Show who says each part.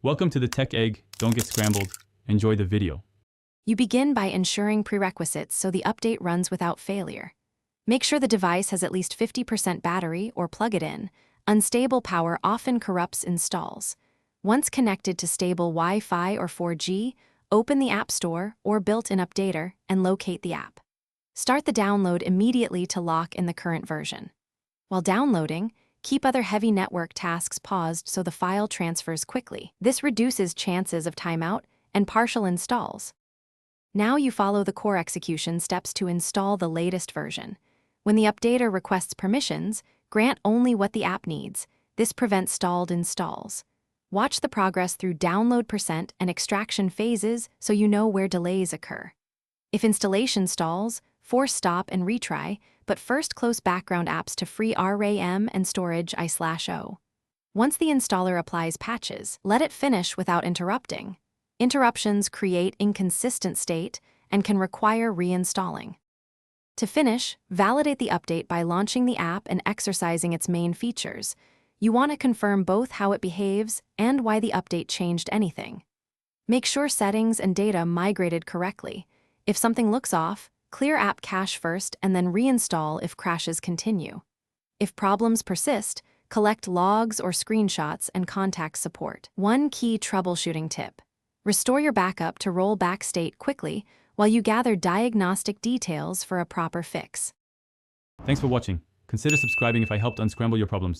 Speaker 1: Welcome to the Tech Egg. Don't get scrambled. Enjoy the video.
Speaker 2: You begin by ensuring prerequisites so the update runs without failure. Make sure the device has at least 50% battery or plug it in. Unstable power often corrupts installs. Once connected to stable Wi-Fi or 4G, open the App Store or built-in updater and locate the app. Start the download immediately to lock in the current version. While downloading, keep other heavy network tasks paused so the file transfers quickly. This reduces chances of timeout and partial installs. Now you follow the core execution steps to install the latest version. When the updater requests permissions, grant only what the app needs. This prevents stalled installs. Watch the progress through download percent and extraction phases so you know where delays occur. If installation stalls, force stop and retry, but first close background apps to free RAM and storage I/O. Once the installer applies patches, let it finish without interrupting. Interruptions create inconsistent state and can require reinstalling. To finish, validate the update by launching the app and exercising its main features. You want to confirm both how it behaves and why the update changed anything. Make sure settings and data migrated correctly. If something looks off, clear app cache first and then reinstall if crashes continue. If problems persist, collect logs or screenshots and contact support. One key troubleshooting tip: restore your backup to roll back state quickly while you gather diagnostic details for a proper fix.
Speaker 1: Thanks for watching. Consider subscribing if I helped unscramble your problems.